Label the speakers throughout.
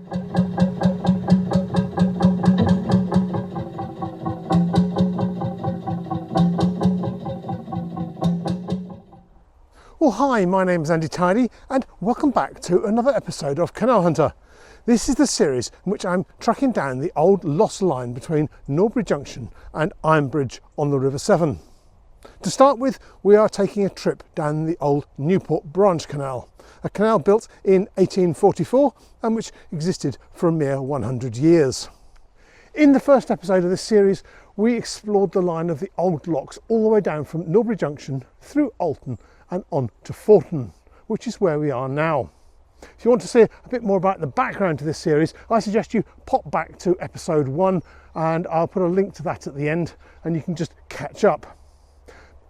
Speaker 1: Well, hi, my name is Andy Tidy and welcome back to another episode of Canal Hunter. This is the series in which I'm tracking down the old lost line between Newport Junction and Ironbridge on the River Severn. To start with, we are taking a trip down the old Newport Branch Canal, a canal built in 1844 and which existed for a mere 100 years. In the first episode of this series, we explored the line of the old locks all the way down from Newport Junction through Alton and on to Forton, which is where we are now. If you want to see a bit more about the background to this series, I suggest you pop back to episode 1 and I'll put a link to that at the end and you can just catch up.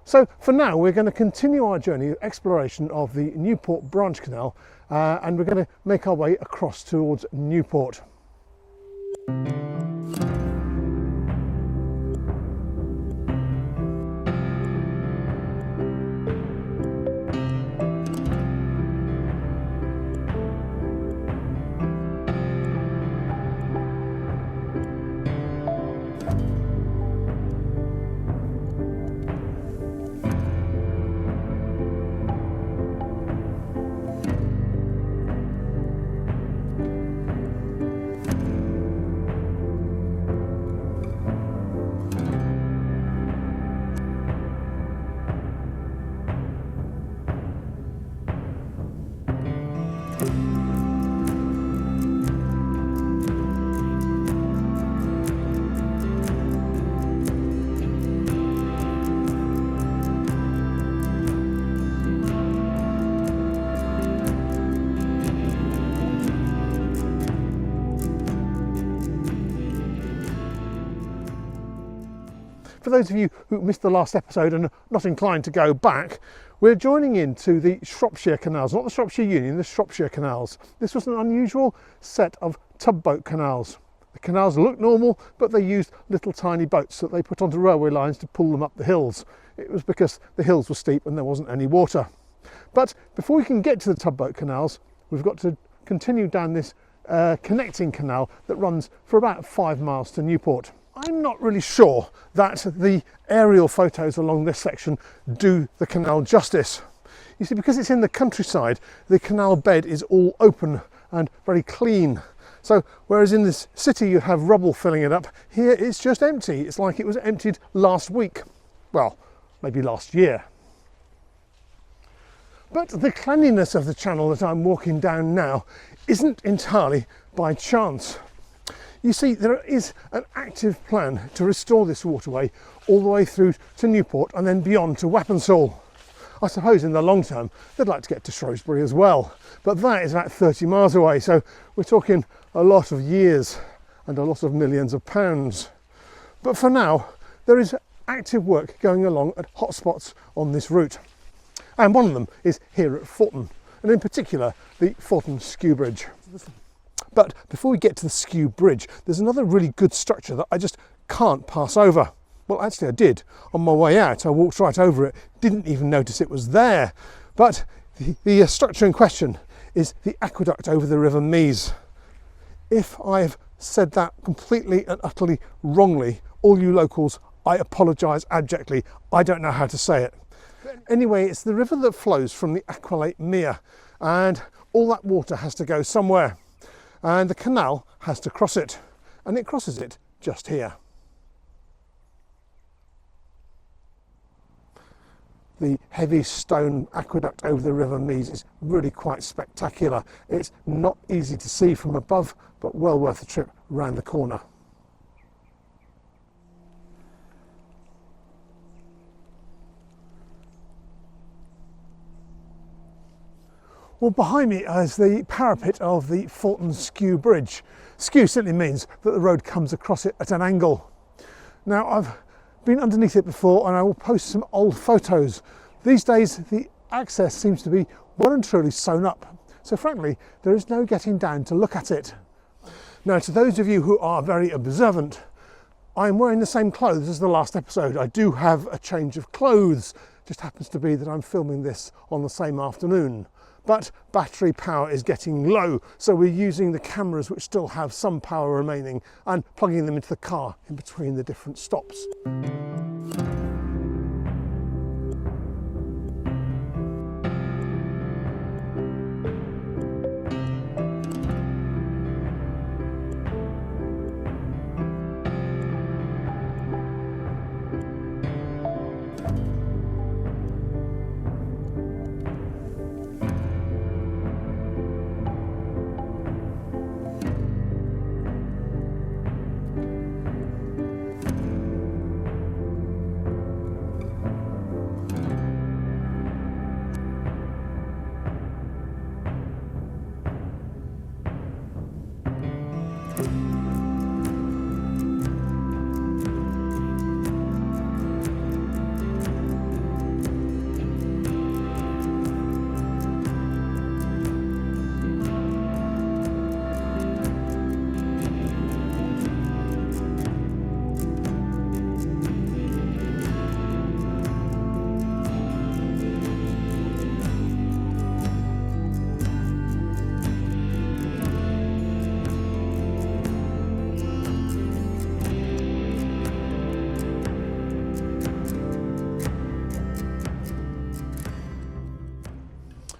Speaker 1: So for now, we're going to continue our journey of exploration of the Newport Branch Canal and we're going to make our way across towards Newport. For those of you who missed the last episode and are not inclined to go back, we're joining into the Shropshire Canals, not the Shropshire Union, the Shropshire Canals. This was an unusual set of tugboat canals. The canals looked normal, but they used little tiny boats that they put onto railway lines to pull them up the hills. It was because the hills were steep and there wasn't any water. But before we can get to the tugboat canals, we've got to continue down this connecting canal that runs for about 5 miles to Newport. I'm not really sure that the aerial photos along this section do the canal justice. You see, because it's in the countryside, the canal bed is all open and very clean. So whereas in this city you have rubble filling it up, here it's just empty. It's like it was emptied last week. Well, maybe last year. But the cleanliness of the channel that I'm walking down now isn't entirely by chance. You see, there is an active plan to restore this waterway all the way through to Newport and then beyond to Wappensall. I suppose in the long term they'd like to get to Shrewsbury as well, but that is about 30 miles away, so we're talking a lot of years and a lot of millions of pounds. But for now, there is active work going along at hotspots on this route, and one of them is here at Forton, and in particular the Forton Skew Bridge. But before we get to the Skew Bridge, there's another really good structure that I just can't pass over. Well, actually I did. On my way out, I walked right over it, didn't even notice it was there. But the structure in question is the aqueduct over the River Mease. If I've said that completely and utterly wrongly, all you locals, I apologise abjectly. I don't know how to say it. Anyway, it's the river that flows from the Aqualate Mere, and all that water has to go somewhere. And the canal has to cross it, and it crosses it just here. The heavy stone aqueduct over the River Mease is really quite spectacular. It's not easy to see from above, but well worth a trip round the corner. Well, behind me is the parapet of the Forton Skew Bridge. Skew simply means that the road comes across it at an angle. Now, I've been underneath it before and I will post some old photos. These days, the access seems to be well and truly sewn up. So frankly, there is no getting down to look at it. Now, to those of you who are very observant, I'm wearing the same clothes as the last episode. I do have a change of clothes. It just happens to be that I'm filming this on the same afternoon. but battery power is getting low, so we're using the cameras which still have some power remaining and plugging them into the car in between the different stops.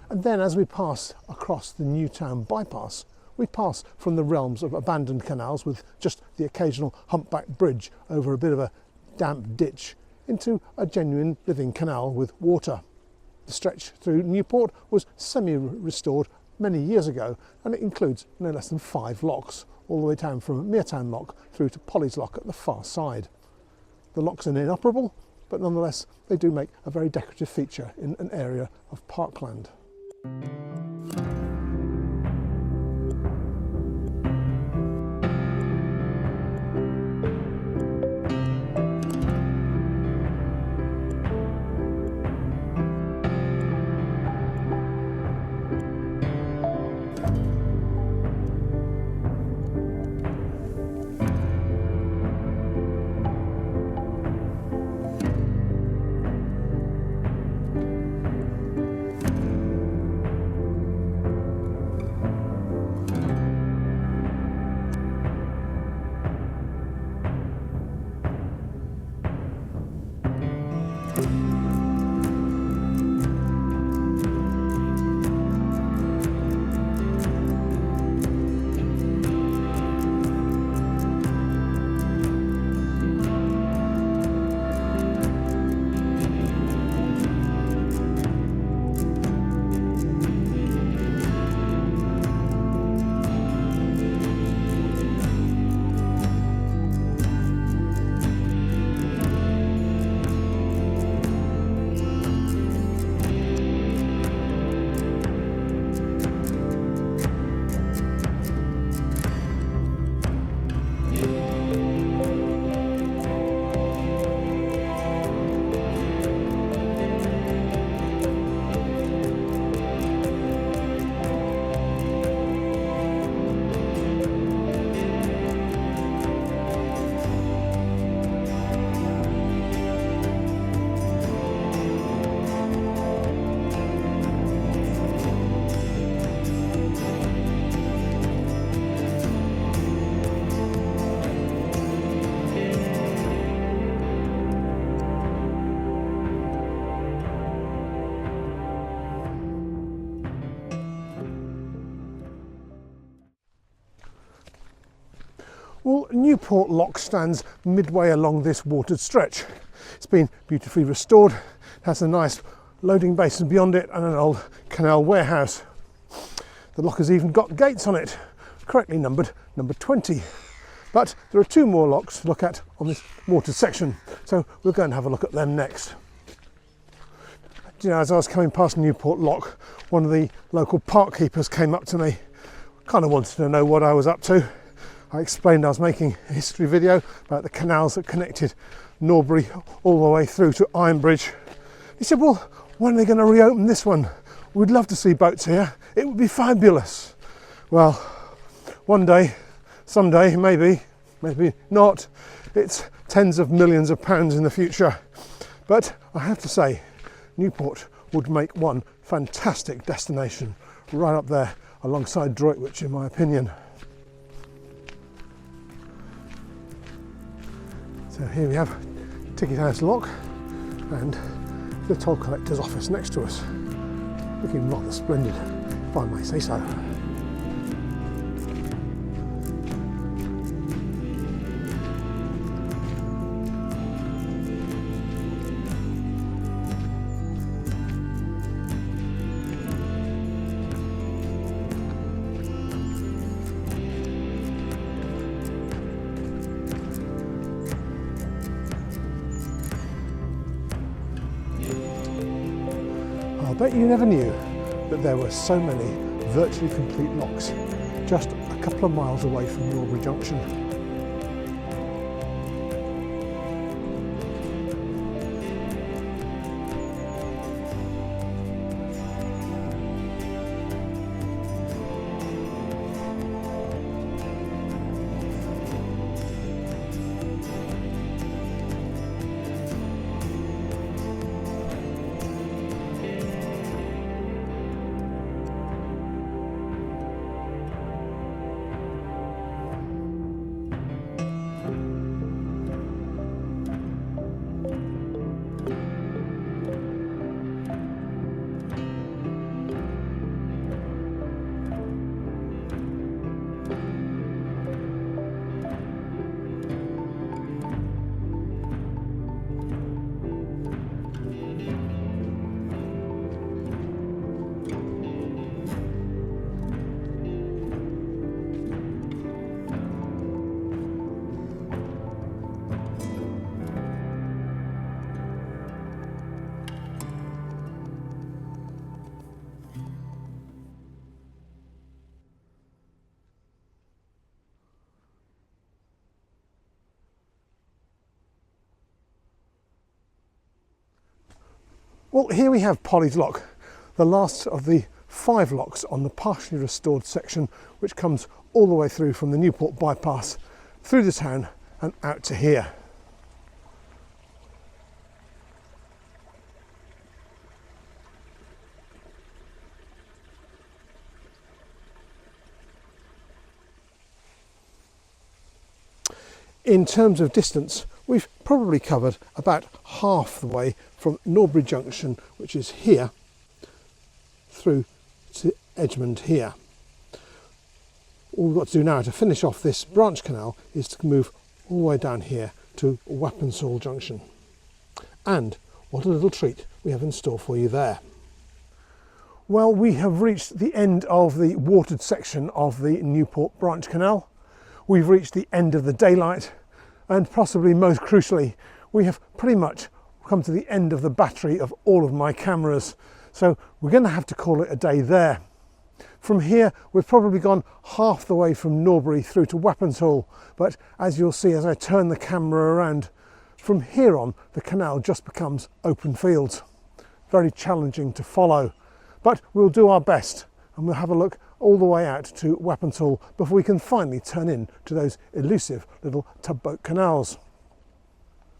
Speaker 1: And then as we pass across the Newtown bypass, we pass from the realms of abandoned canals with just the occasional humpback bridge over a bit of a damp ditch into a genuine living canal with water. The stretch through Newport was semi-restored many years ago, and it includes no less than 5 locks, all the way down from Meartown Lock through to Polly's Lock at the far side. The locks are inoperable, but nonetheless they do make a very decorative feature in an area of parkland. Well, Newport Lock stands midway along this watered stretch. It's been beautifully restored, it has a nice loading basin beyond it and an old canal warehouse. The lock has even got gates on it, correctly numbered number 20. But there are 2 more locks to look at on this watered section, so we'll go and have a look at them next. You know, as I was coming past Newport Lock, one of the local park keepers came up to me, kind of wanted to know what I was up to. I explained I was making a history video about the canals that connected Norbury all the way through to Ironbridge. He said, well, when are they going to reopen this one? We'd love to see boats here. It would be fabulous. Well, one day, someday, maybe not. It's tens of millions of pounds in the future. But I have to say, Newport would make one fantastic destination right up there alongside Droitwich, in my opinion. So here we have Ticket House Lock and the toll collector's office next to us, looking rather splendid, if I may say so. I bet you never knew that there were so many virtually complete locks just a couple of miles away from Norbury Junction. Well, here we have Polly's Lock, the last of the 5 locks on the partially restored section, which comes all the way through from the Newport bypass, through the town and out to here. In terms of distance, we've probably covered about half the way from Norbury Junction, which is here, through to Edgemond here. All we've got to do now to finish off this branch canal is to move all the way down here to Wappensall Junction. And what a little treat we have in store for you there. Well, we have reached the end of the watered section of the Newport Branch Canal. We've reached the end of the daylight, and possibly most crucially, we have pretty much come to the end of the battery of all of my cameras. So we're going to have to call it a day there. From here, we've probably gone half the way from Norbury through to Wappensall, but as you'll see as I turn the camera around, from here on the canal just becomes open fields. Very challenging to follow, but we'll do our best and we'll have a look all the way out to Wappensall before we can finally turn in to those elusive little tugboat canals.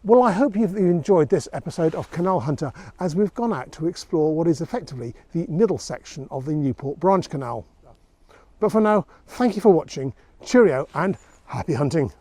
Speaker 1: Well, I hope you've enjoyed this episode of Canal Hunter as we've gone out to explore what is effectively the middle section of the Newport Branch Canal. But for now, thank you for watching, cheerio and happy hunting.